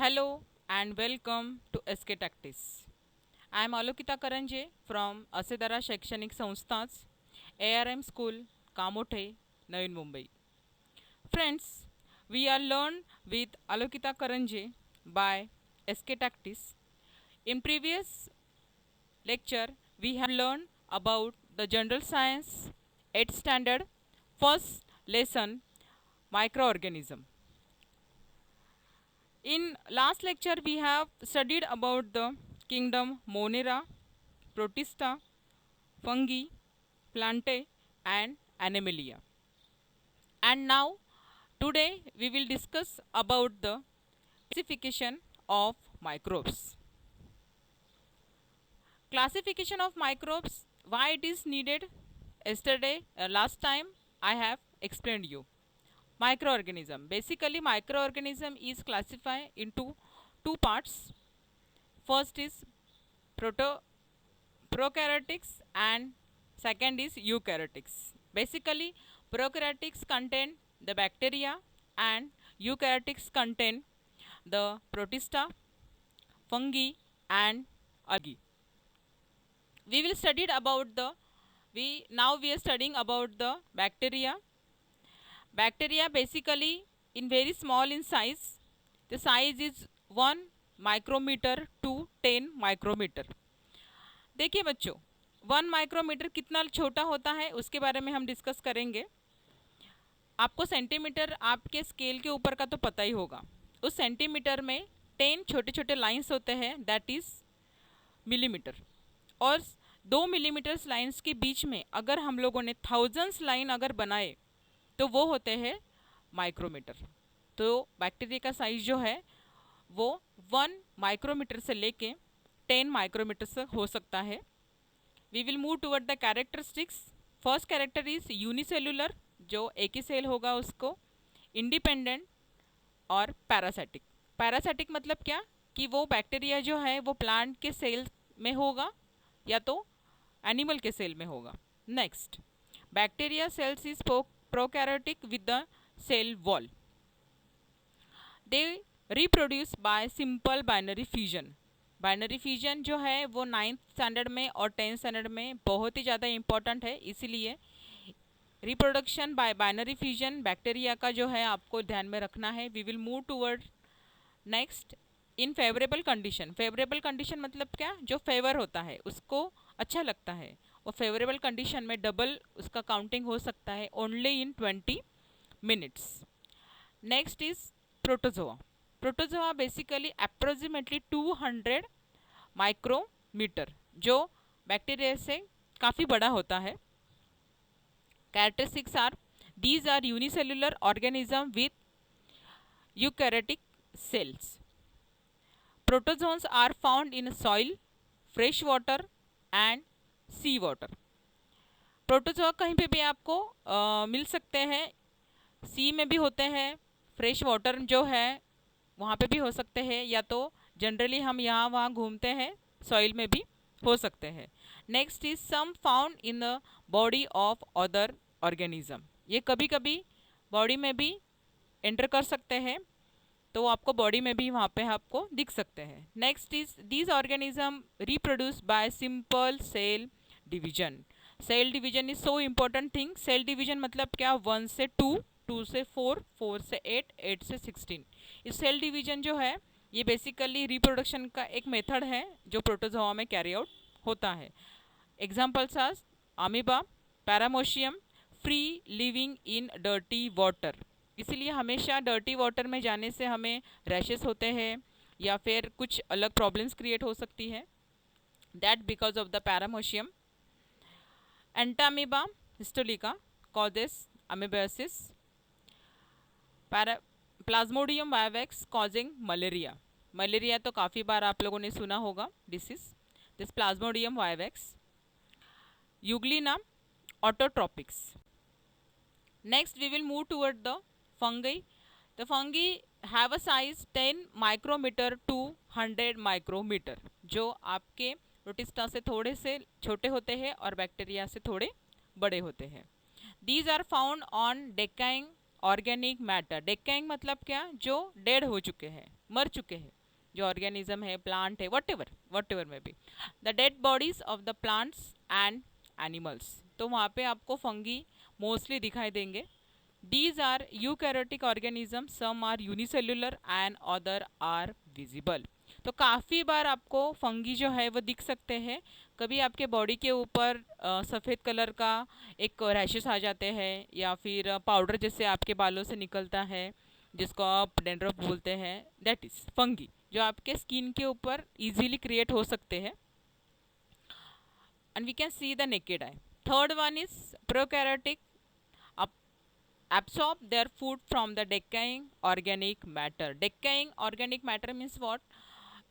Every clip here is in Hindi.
Hello and welcome to SK Tactics. I am Alokita Karanje from Asedara Shaikshanik Samsthas, ARM School, Kamothe, Navi Mumbai. Friends, we are learned with Alokita Karanje by SK Tactics. In previous lecture, we have learned about the general science 8th standard first lesson microorganism. In last lecture, we have studied about the kingdom Monera, Protista, fungi, plantae, and Animalia. And now, today we will discuss about the classification of microbes. Classification of microbes, why it is needed? Yesterday, last time, I have explained you. Microorganism. Basically, microorganism is classified into two parts. First is prokaryotics and second is eukaryotics. Basically, prokaryotics contain the bacteria and eukaryotics contain the protista, fungi and algae. We will study about the we are studying about the bacteria. Bacteria basically in very small in size. The size is 1 micrometer to 10 micrometer. देखिए बच्चों 1 माइक्रोमीटर कितना छोटा होता है उसके बारे में हम डिस्कस करेंगे। आपको सेंटीमीटर आपके स्केल के ऊपर का तो पता ही होगा। उस सेंटीमीटर में 10 छोटे छोटे लाइंस होते हैं, दैट इज मिलीमीटर। और 2 मिलीमीटर लाइंस के बीच में अगर हम लोगों ने थाउजेंड्स लाइन अगर बनाए तो वो होते हैं माइक्रोमीटर। तो बैक्टीरिया का साइज जो है वो 1 माइक्रोमीटर से लेके 10 माइक्रोमीटर तक हो सकता है। We will move toward the characteristics. First character is unicellular, जो एक ही सेल होगा उसको, इंडिपेंडेंट और पैरासिटिक। पैरासिटिक मतलब क्या कि वो बैक्टीरिया जो है वो प्लांट के सेल में होगा या तो एनिमल के सेल में होगा। Next, bacteria cells is prokaryotic with the cell wall. They reproduce by simple binary fusion. Binary fusion जो है वो 9th स्टैंडर्ड में और 10th स्टैंडर्ड में बहुत ही ज़्यादा इंपॉर्टेंट है, इसीलिए reproduction by binary fusion bacteria का जो है आपको ध्यान में रखना है। We will move toward next in favourable condition. Favourable condition मतलब क्या, जो फेवर होता है उसको अच्छा लगता है, वो फेवरेबल कंडीशन में डबल उसका काउंटिंग हो सकता है only in 20 minutes. Next is protozoa. Protozoa basically approximately 200 micrometre, जो बैक्टीरिया से काफ़ी बड़ा होता है। Characteristics are these are unicellular organism with eukaryotic cells. Protozoans are found in soil, fresh water and sea water. Protozoa कहीं पे भी आपको मिल सकते हैं, सी में भी होते हैं, फ्रेश वाटर जो है वहाँ पे भी हो सकते हैं, या तो जनरली हम यहाँ वहाँ घूमते हैं सॉइल में भी हो सकते हैं। Next is some found in the body of other organism. ये कभी कभी बॉडी में भी एंटर कर सकते हैं, तो आपको बॉडी में भी वहाँ पे आपको दिख सकते हैं। Next is these organism reproduce by simple cell division. Cell division is so important thing. Cell division मतलब क्या, 1 से 2, 2 से 4, 4 से 8, 8 से 16। इस सेल डिवीजन जो है ये बेसिकली रिप्रोडक्शन का एक मेथड है जो प्रोटोजोआ में कैरी आउट होता है। Examples are amoeba, paramecium, free living in dirty water. इसीलिए हमेशा डर्टी वाटर में जाने से हमें रैशेस होते हैं या फिर कुछ अलग प्रॉब्लम्स क्रिएट हो सकती है, that because of the paramecium. Entamoeba histolytica causes amoebiasis. Plasmodium vivax causing malaria. Malaria तो काफ़ी बार आप लोगों ने सुना होगा disease, this Plasmodium vivax. Euglena autotrophics. Next we will move toward the fungi. The fungi have a size 10 micrometre to 100 micrometre, जो आपके प्रोटिस्टा से थोड़े से छोटे होते हैं और बैक्टीरिया से थोड़े बड़े होते हैं। These are found on decaying organic matter, decaying मतलब क्या, जो डेड हो चुके हैं, मर चुके हैं, जो ऑर्गेनिज्म है, प्लांट है, वट एवर में भी, the dead bodies of the plants and animals, तो वहाँ पे आपको फंगी मोस्टली दिखाई देंगे. These are eukaryotic organisms, some are unicellular and other are visible. तो काफ़ी बार आपको फंगी जो है वो दिख सकते हैं. कभी आपके बॉडी के ऊपर सफ़ेद कलर का एक रैशेस आ जाते हैं, या फिर पाउडर जैसे आपके बालों से निकलता है, जिसको आप डेंड्रफ बोलते हैं, दैट इज़ फंगी, जो आपके स्किन के ऊपर इजीली क्रिएट हो सकते हैं. And we can see the naked eye. Third one is prokaryotic, absorb their food from the decaying organic matter. Decaying organic matter means what?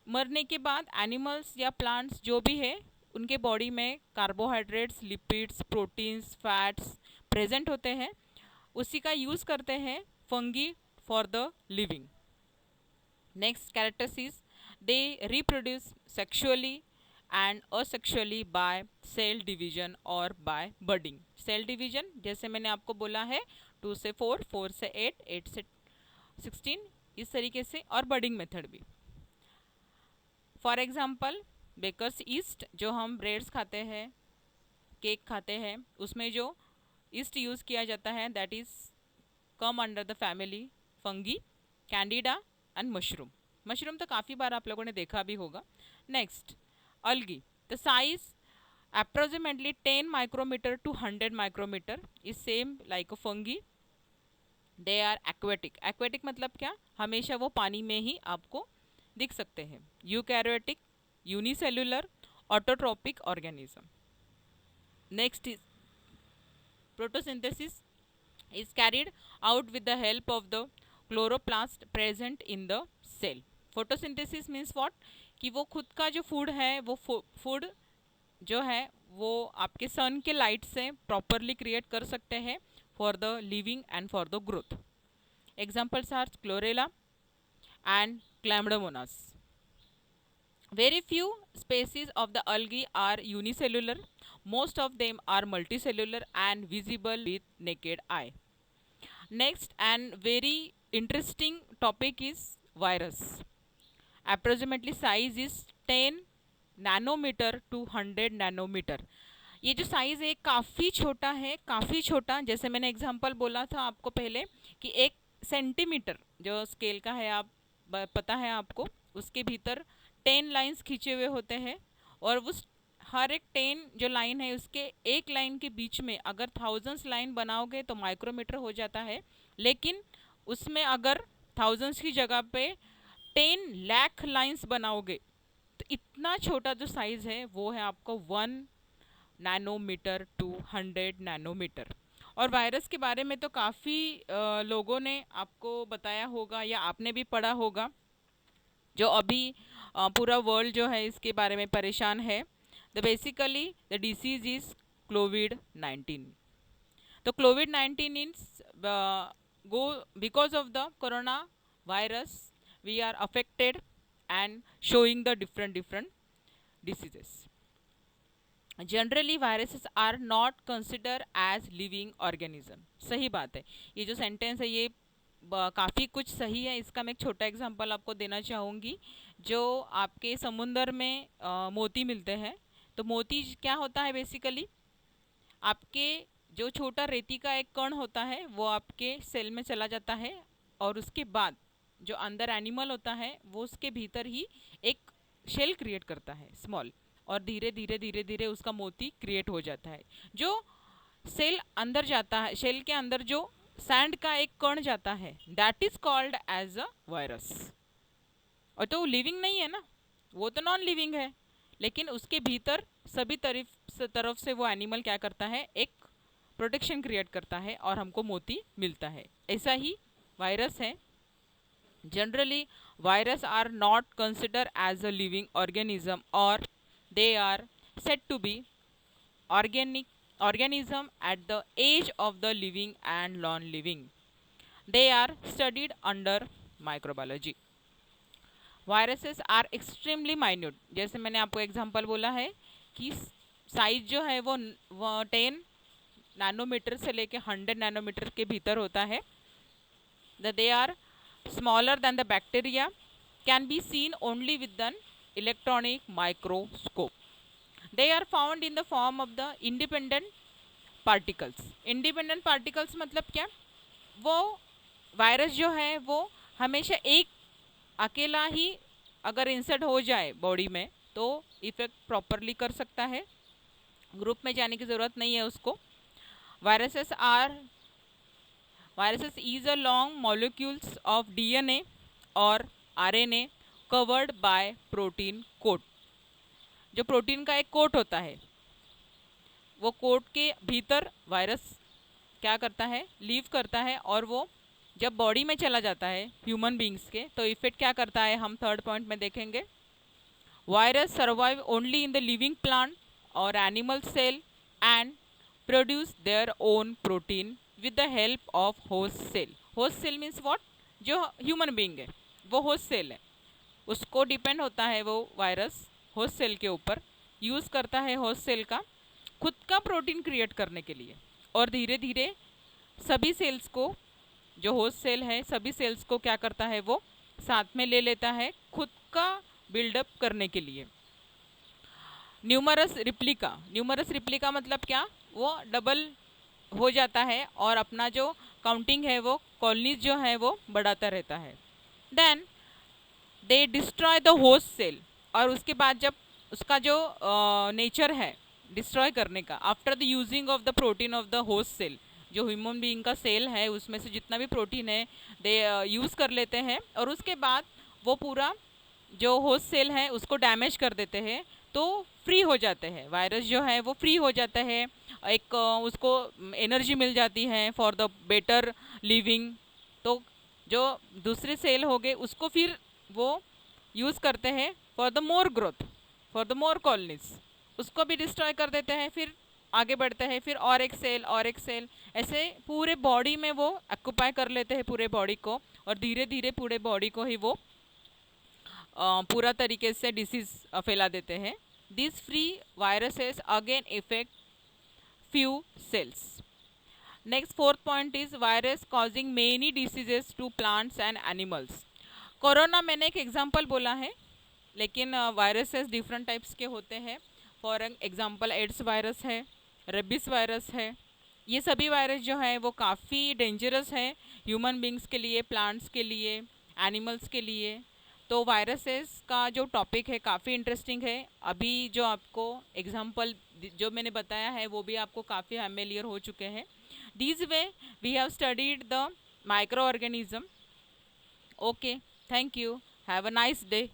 मरने के बाद एनिमल्स या प्लांट्स जो भी है, उनके बॉडी में carbohydrates, lipids, proteins, fats present होते हैं. उसी का यूज़ करते हैं fungi for the living. Next characteristics, they reproduce sexually and asexually by cell division और बाय बडिंग. सेल डिवीजन जैसे मैंने आपको बोला है 2 से 4, 4 से 8, 8 से 16, इस तरीके से, और बडिंग मेथड भी. फॉर एग्जांपल बेकर्स ईस्ट, जो हम ब्रेड्स खाते हैं, केक खाते हैं, उसमें जो ईस्ट यूज़ किया जाता है that is come under the family fungi, Candida and mushroom. Mushroom तो काफ़ी बार आप लोगों ने देखा भी होगा. Next algae, the size approximately 10 micrometer to 100 micrometer is same like a fungi. They are aquatic. Aquatic मतलब क्या, हमेशा वो पानी में ही आपको दिख सकते हैं. Eukaryotic, unicellular, autotrophic organism. Next is photosynthesis is carried out with the help of the chloroplast present in the cell. Photosynthesis means what, कि वो खुद का जो फूड है, वो फूड जो है वो आपके सन के लाइट से प्रॉपरली क्रिएट कर सकते हैं for the living and for the growth. Examples are Chlorella and Chlamydomonas. Very few species of the algae are unicellular. Most of them are multicellular and visible with naked eye. Next and very interesting topic is virus. Approximately size is 10 nanometre to 100 nanometre. ये जो साइज़ है काफ़ी छोटा है, काफ़ी छोटा. जैसे मैंने एग्जांपल बोला था आपको पहले कि 1 सेंटीमीटर जो स्केल का है, आप पता है आपको, उसके भीतर 10 लाइंस खींचे हुए होते हैं, और उस हर एक 10 जो लाइन है उसके एक लाइन के बीच में अगर थाउजेंड्स लाइन बनाओगे तो माइक्रोमीटर हो जाता है. लेकिन उसमें अगर थाउजेंड्स की जगह पे 10 लाख लाइंस बनाओगे तो इतना छोटा जो साइज़ है वो है आपको 1 नैनोमीटर टू 100 नैनोमीटर. और वायरस के बारे में तो काफ़ी लोगों ने आपको बताया होगा या आपने भी पढ़ा होगा, जो अभी पूरा वर्ल्ड जो है इसके बारे में परेशान है. The basically the disease is कोविड-19. तो कोविड-19 is go because of the corona virus we are affected and showing the different diseases. Generally viruses are not considered as living organism. सही बात है. ये जो सेंटेंस है ये काफ़ी कुछ सही है. इसका मैं एक छोटा एग्जांपल आपको देना चाहूँगी. जो आपके समुंदर में मोती मिलते हैं, तो मोती क्या होता है बेसिकली, आपके जो छोटा रेती का एक कण होता है वो आपके सेल में चला जाता है, और उसके बाद जो अंदर एनिमल होता है वो उसके भीतर ही एक शेल क्रिएट करता है स्मॉल, और धीरे धीरे धीरे धीरे उसका मोती क्रिएट हो जाता है. जो सेल अंदर जाता है, शेल के अंदर जो सैंड का एक कण जाता है, that is called as a virus. और तो वो लिविंग नहीं है ना, वो तो नॉन लिविंग है, लेकिन उसके भीतर सभी तरफ से वो एनिमल क्या करता है, एक प्रोटेक्शन क्रिएट करता है और हमको मोती मिलता है. ऐसा ही वायरस है. Generally, viruses are not considered as a living organism, or they are said to be organism at the age of the living and non-living. They are studied under microbiology. Viruses are extremely minute. जैसे मैंने आपको एग्जांपल बोला है कि साइज जो है वो 10 नैनोमीटर से लेके 100 नैनोमीटर के भीतर होता है. that they are smaller than the bacteria, can be seen only with an electronic microscope. They are found in the form of the independent particles. Independent particles मतलब क्या? वो वायरस जो है वो हमेशा एक अकेला ही अगर इंसर्ट हो जाए बॉडी में तो इफेक्ट प्रॉपरली कर सकता है, ग्रुप में जाने की ज़रूरत नहीं है उसको. Viruses is a long molecules of DNA और RNA covered by protein coat. जो प्रोटीन का एक कोट होता है, वो कोट के भीतर वायरस क्या करता है, लीव करता है, और वो जब बॉडी में चला जाता है ह्यूमन बींग्स के तो इफेक्ट क्या करता है हम थर्ड पॉइंट में देखेंगे. Virus survive only in the living plant और animal cell and produce their own protein with the help of host cell. Host cell means what? जो ह्यूमन बींग है वो होस्ट सेल है, उसको डिपेंड होता है वो वायरस होस्ट सेल के ऊपर, यूज़ करता है होस्ट सेल का खुद का प्रोटीन क्रिएट करने के लिए, और धीरे धीरे सभी सेल्स को, जो होस्ट सेल है सभी सेल्स को क्या करता है वो साथ में ले लेता है खुद का बिल्डअप करने के लिए. न्यूमरस रिप्लिका मतलब क्या? वो डबल हो जाता है और अपना जो काउंटिंग है वो कॉलोनीज जो है वो बढ़ाता रहता है. Then they destroy the host cell, और उसके बाद जब उसका जो नेचर है डिस्ट्रॉय करने का, after the using of the protein of the host cell, जो ह्यूमन बीइंग का सेल है उसमें से जितना भी प्रोटीन है दे यूज़ कर लेते हैं, और उसके बाद वो पूरा जो होस्ट सेल है उसको डैमेज कर देते हैं, तो फ्री हो जाते हैं वायरस जो है वो फ्री हो जाता है, एक उसको एनर्जी मिल जाती है फॉर द बेटर लिविंग. तो जो दूसरे सेल हो गए उसको फिर वो यूज़ करते हैं for the more growth, for the more colonies, उसको भी डिस्ट्रॉय कर देते हैं, फिर आगे बढ़ते हैं, फिर और एक सेल, ऐसे पूरे बॉडी में वो ऑक्यूपाई कर लेते हैं पूरे बॉडी को, और धीरे धीरे पूरे बॉडी को ही वो पूरा तरीके से डिसीज फैला देते हैं. This free viruses again effect few cells. Next fourth point is virus causing many diseases to plants and animals. Corona मैंने एक एग्जांपल बोला है, लेकिन वायरसेस डिफरेंट टाइप्स के होते हैं. फॉर एग्जांपल एड्स वायरस है, रेबिस वायरस है. ये सभी वायरस जो है वो काफ़ी डेंजरस है ह्यूमन बींग्स के लिए, प्लांट्स के लिए, एनिमल्स के लिए. तो वायरसेस का जो टॉपिक है काफ़ी इंटरेस्टिंग है. अभी जो आपको एग्जांपल जो मैंने बताया है वो भी आपको काफ़ी फैमिलियर हो चुके हैं. This way we have studied the micro organism. Okay, thank you, have a nice day.